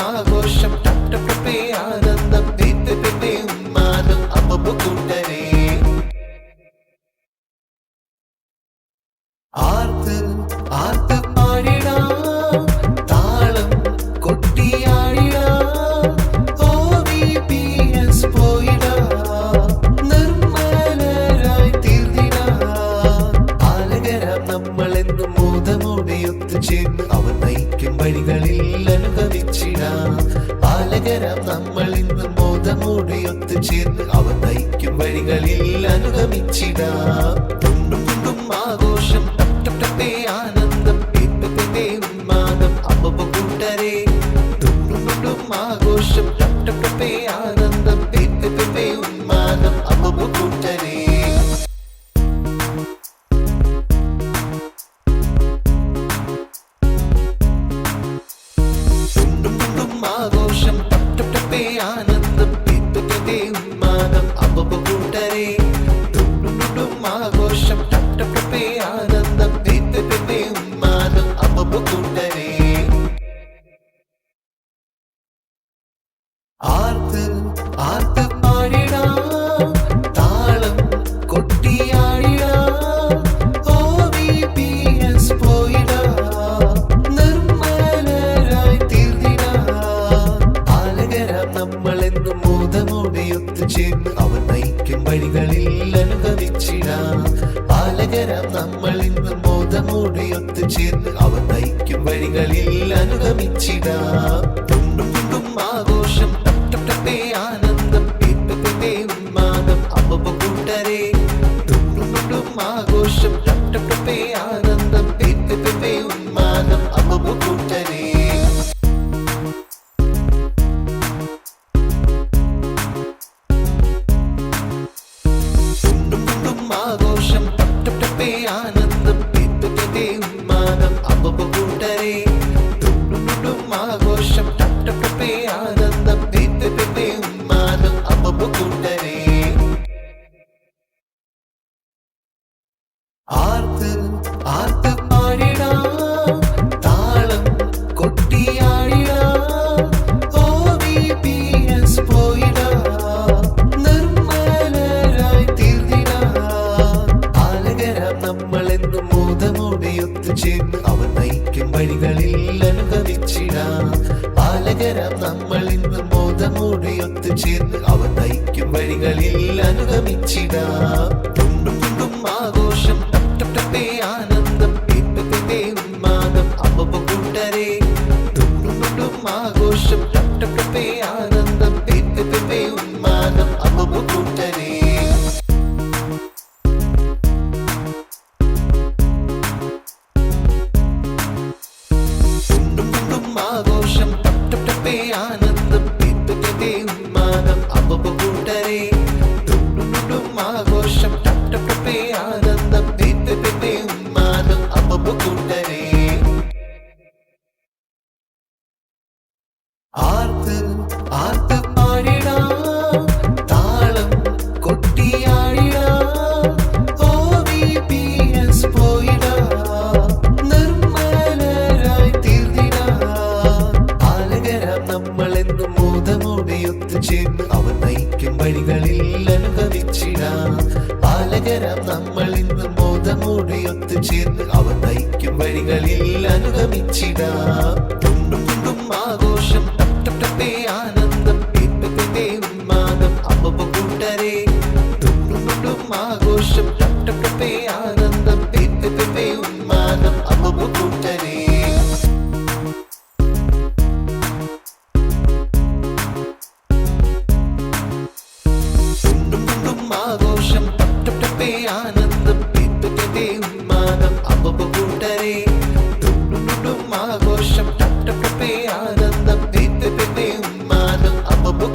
ആഘോഷം ടപ്ടപ്പേ ആനന്ദം പെപ്പെ ഉന്മാദം അപ്പപ്പോ കൂട്ടരേ ആർത്ത് ആർത്ത് പാടിടാം താളം കൊട്ടിയാടിടാം OVPS പോയിടാം നിർമ്മലരായി തീർന്നിടാം ആലകരാം നമ്മളെന്നും മോദമോടെ ഒത്തുചേർന്ന് അവർ നയിക്കും വഴികളിൽ അനുഗമിച്ചിടാം ആലകരാം നമ്മൾ ഇന്ന് മോദമോടെ ഒത്തുചേർന്ന് അവർ നയിക്കും വഴികളിൽ അനുഗമിച്ചിടാം ആഘോഷം ടപ്ടപ്പേ ആനന്ദം പെപ്പെ ഉന്മാദം അപ്പപ്പോ കൂട്ടരേ ആഘോഷം ടപ്ടപ്പേ ആനന്ദം പെപ്പെ ഉന്മാദം അപ്പപ്പോ കൂട്ടരേ ആഘോഷം ടപ്ടപ്പേ ആനന്ദം പെപ്പെ ഉന്മാദം അപ്പപ്പോ കൂട്ടരേ ആഘോഷം ടപ്ടപ്പേ ആനന്ദം പെപ്പെ ഉന്മാദം അപ്പപ്പോ കൂട്ടരേ ആർത്ത് ആർത്ത് പാടിടാം താളം കൊട്ടിയാടിടാം OVPS പോയിടാം നിർമ്മലരായി തീർന്നിടാം ആലകരാം നമ്മളെന്നും മോദമോടെ ഒത്തുചേർന്ന് അവർ നയിക്കും വഴികളിൽ അനുഗമിച്ചിടാം ആലകരാം നമ്മൾ ഇന്ന് മോദമോടെ ഒത്തുചേർന്ന് അവർ നയിക്കും വഴികളിൽ അനുഗമിച്ചിടാം ആഘോഷം ടപ്ടപ്പേ ആനന്ദം പെപ്പെ ഉന്മാദം അപ്പപ്പോ കൂട്ടരേ ആഘോഷം ടപ്ടപ്പേ ആനന്ദം പെപ്പെ ഉന്മാദം അപ്പപ്പോ കൂട്ടരേ ആഘോഷം ടപ്ടപ്പേ ആനന്ദം പെപ്പെ ഉന്മാദം അപ്പപ്പോ കൂട്ടരേ ആഘോഷം ടപ്ടപ്പേ ആനന്ദം പെപ്പെ ഉന്മാദം അപ്പപ്പോ കൂട്ടരേ ആർത്ത് ആർത്ത് പാടിടാം താളം കൊട്ടിയാടിടാം OVPS പോയിടാം നിർമ്മലരായി തീർന്നിടാം ആലകരാം നമ്മളെന്നും മോദമോടെ ഒത്തുചേർന്ന് അവർ നയിക്കും വഴികളിൽ അനുഗമിച്ചിടാം ആലകരാം നമ്മൾ ഇന്ന് മോദമോടെ ഒത്തുചേർന്ന് അവർ നയിക്കും വഴികളിൽ അനുഗമിച്ചിടാം ആഘോഷം ടപ്ടപ്പേ ആനന്ദം പെപ്പെ ഉന്മാദം അപ്പപ്പോ കൂട്ടരേ ആഘോഷം ടപ്ടപ്പേ ആനന്ദം പെപ്പെ ഉന്മാദം അപ്പപ്പോ കൂട്ടരേ ആഘോഷം ടപ്ടപ്പേ ആനന്ദം പെപ്പെ ഉന്മാദം അപ്പപ്പോ കൂട്ടരേ ആഘോഷം ടപ്ടപ്പേ ആനന്ദം പെപ്പെ ഉന്മാദം അപ്പപ്പോ കൂട്ടരേ ആർത്ത് ആർത്ത് പാടിടാം താളം കൊട്ടിയാടിടാം OVPS പോയിടാം നിർമ്മലരായി തീർന്നിടാം ആലകരാം നമ്മളെന്നും മോദമോടെ ഒത്തുചേർന്ന് അവർ നയിക്കും വഴികളിൽ അനുഗമിച്ചിടാം ആലകരാം നമ്മൾ ഇന്ന് മോദമോടെ ഒത്തുചേർന്ന് അവർ നയിക്കും വഴികളിൽ അനുഗമിച്ചിടാം ആഘോഷം ടപ്ടപ്പേ ആനന്ദം പെപ്പെ ഉന്മാദം അപ്പപ്പോ കൂട്ടരേ ആഘോഷം ടപ്ടപ്പേ ആനന്ദം പെപ്പെ ഉന്മാദം അപ്പപ്പോ കൂട്ടരേ ആഘോഷം ടപ്ടപ്പേ ആനന്ദം പെപ്പെ ഉന്മാദം അപ്പപ്പോ കൂട്ടരേ ആഘോഷം ടപ്ടപ്പേ ആനന്ദം പെപ്പെ ഉന്മാദം അപ്പപ്പോ